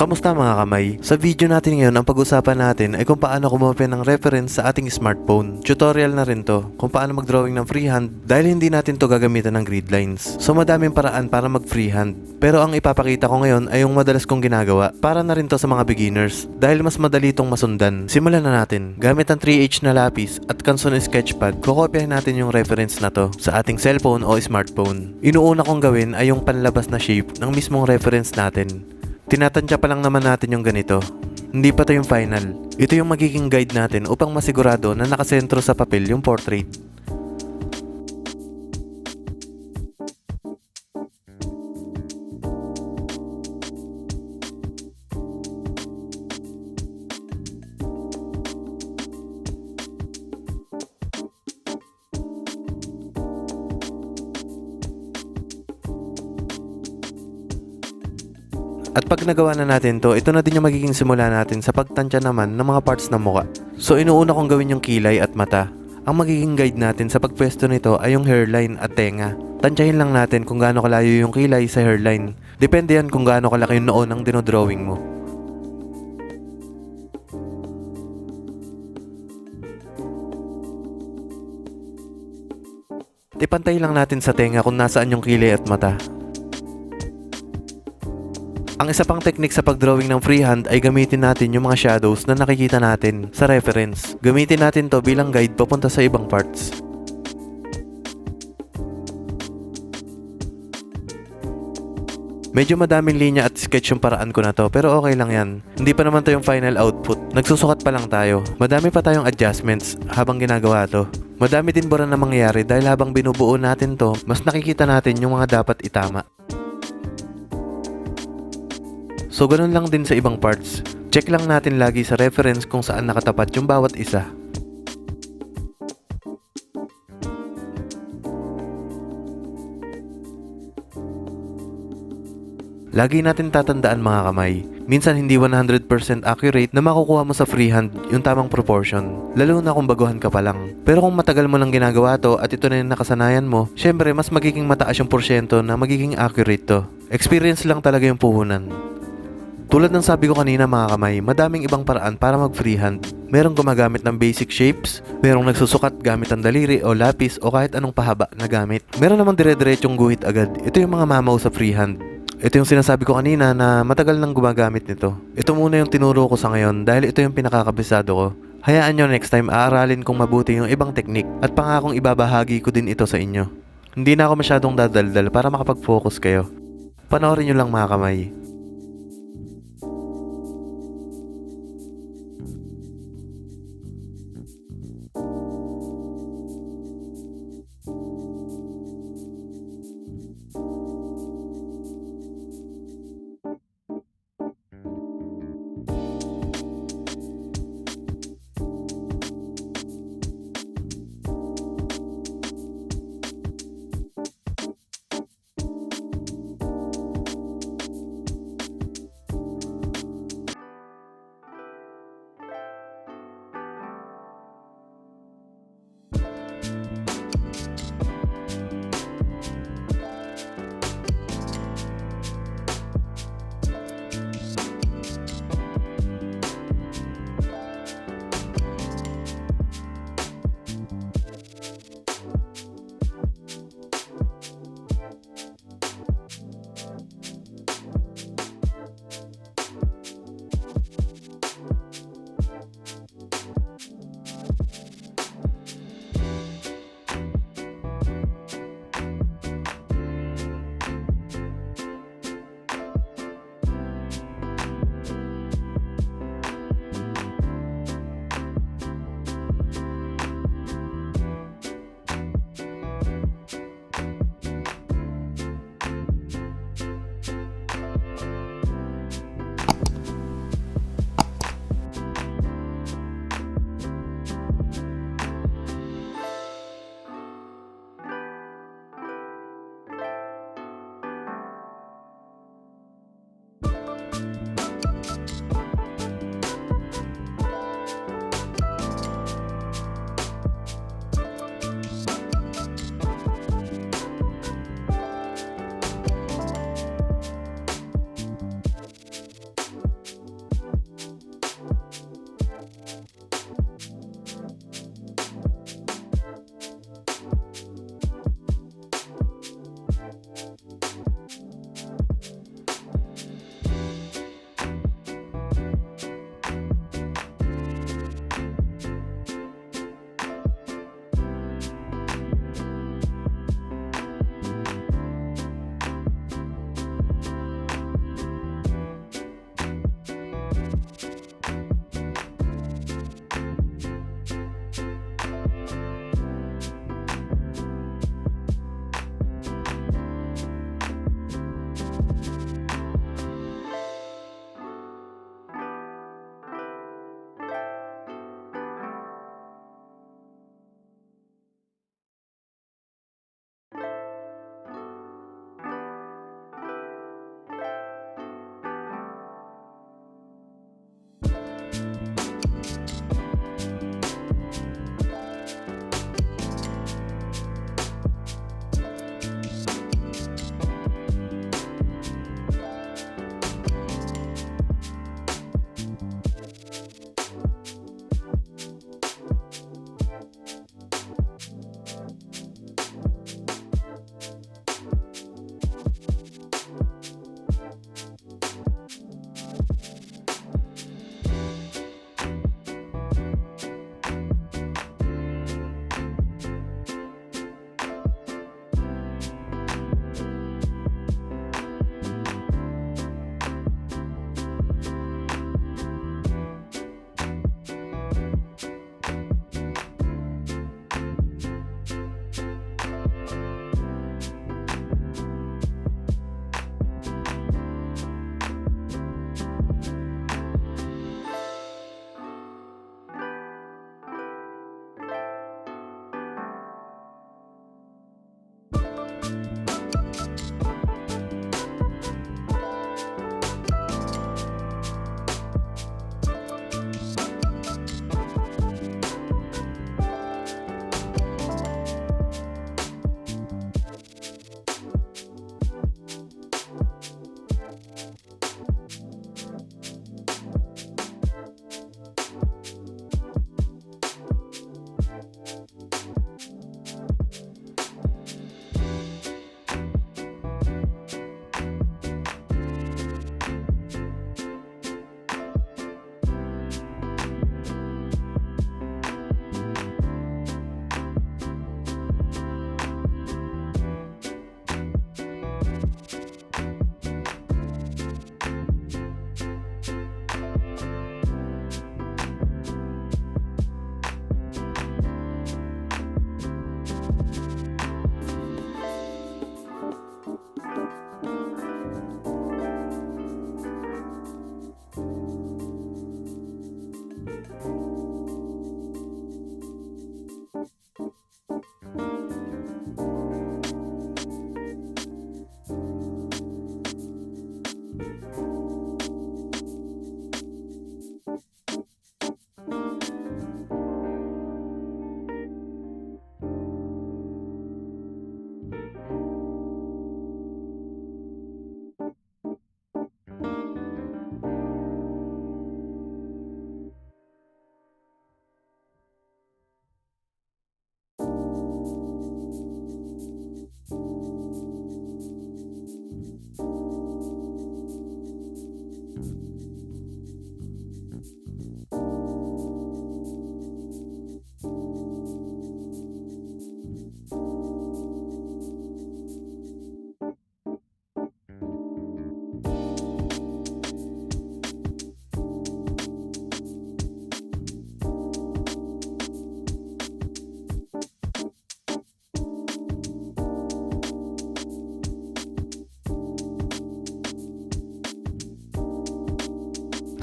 Kamusta mga kamay? Sa video natin ngayon, ang pag-usapan natin ay kung paano kumopi ng reference sa ating smartphone. Tutorial na rin to kung paano mag-drawing ng freehand dahil hindi natin to gagamitan ng grid lines. So madaming paraan para mag-freehand. Pero ang ipapakita ko ngayon ay yung madalas kong ginagawa para na rin to sa mga beginners dahil mas madali itong masundan. Simulan na natin. Gamit ang 3H na lapis at Canson sketchpad, kukopyahin natin yung reference na to sa ating cellphone o smartphone. Inuuna kong gawin ay yung panlabas na shape ng mismong reference natin. Tinatansya pa lang naman natin yung ganito. Hindi pa to yung final. Ito yung magiging guide natin upang masigurado na nakasentro sa papel yung portrait. At pag nagawa na natin to, ito na din yung magiging simula natin sa pagtansya naman ng mga parts ng muka. So inuuna kong gawin yung kilay at mata. Ang magiging guide natin sa pagpwesto nito ay yung hairline at tenga. Tansyahin lang natin kung gaano kalayo yung kilay sa hairline. Depende yan kung gaano kalaki yung noon ang dinodrawing mo. Ipantay lang natin sa tenga kung nasaan yung kilay at mata. Ang isa pang technique sa pagdrawing ng freehand ay gamitin natin yung mga shadows na nakikita natin sa reference. Gamitin natin to bilang guide papunta sa ibang parts. Medyo madaming linya at sketch yung paraan ko na to pero okay lang yan. Hindi pa naman to yung final output. Nagsusukat pa lang tayo. Madami pa tayong adjustments habang ginagawa to. Madami din ba na mangyayari dahil habang binubuo natin to, mas nakikita natin yung mga dapat itama. So ganun lang din sa ibang parts. Check lang natin lagi sa reference kung saan nakatapat yung bawat isa. Lagi natin tatandaan mga kamay, minsan hindi 100% accurate na makukuha mo sa freehand yung tamang proportion, lalo na kung baguhan ka pa lang. Pero kung matagal mo lang ginagawa to at ito na yung nakasanayan mo, syempre mas magiging mataas yung porsyento na magiging accurate to. Experience lang talaga yung puhunan. Tulad ng sabi ko kanina mga kamay, madaming ibang paraan para mag-freehand. Merong gumagamit ng basic shapes, merong nagsusukat gamit ang daliri o lapis o kahit anong pahaba na gamit. Meron namang dire-diretsong guhit agad. Ito yung mga mamaw sa freehand. Ito yung sinasabi ko kanina na matagal nang gumagamit nito. Ito muna yung tinuro ko sa ngayon dahil ito yung pinakakabisado ko. Hayaan nyo next time aaralin kong mabuti yung ibang teknik at pangakong ibabahagi ko din ito sa inyo. Hindi na ako masyadong dadaldal para makapag-focus kayo. Panoorin nyo lang mga kamay.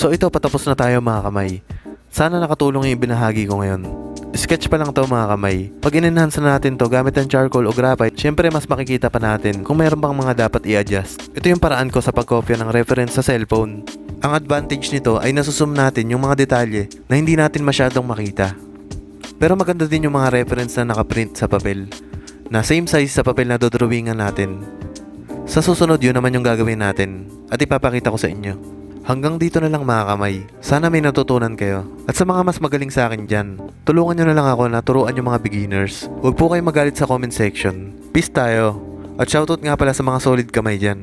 So ito, patapos na tayo mga kamay. Sana nakatulong yung ibinahagi ko ngayon. Sketch pa lang to mga kamay. Pag in-enhance na natin to gamit ang charcoal o graphite, syempre mas makikita pa natin kung mayroon bang mga dapat i-adjust. Ito yung paraan ko sa pagkopya ng reference sa cellphone. Ang advantage nito ay nasusum natin yung mga detalye na hindi natin masyadong makita. Pero maganda din yung mga reference na nakaprint sa papel, na same size sa papel na dodrawingan natin. Sa susunod yun naman yung gagawin natin at ipapakita ko sa inyo. Hanggang dito na lang mga kamay. Sana may natutunan kayo. At sa mga mas magaling sa akin dyan, tulungan nyo na lang ako na turuan yung mga beginners. Huwag po kayo magalit sa comment section. Peace tayo. At shoutout nga pala sa mga solid kamay dyan.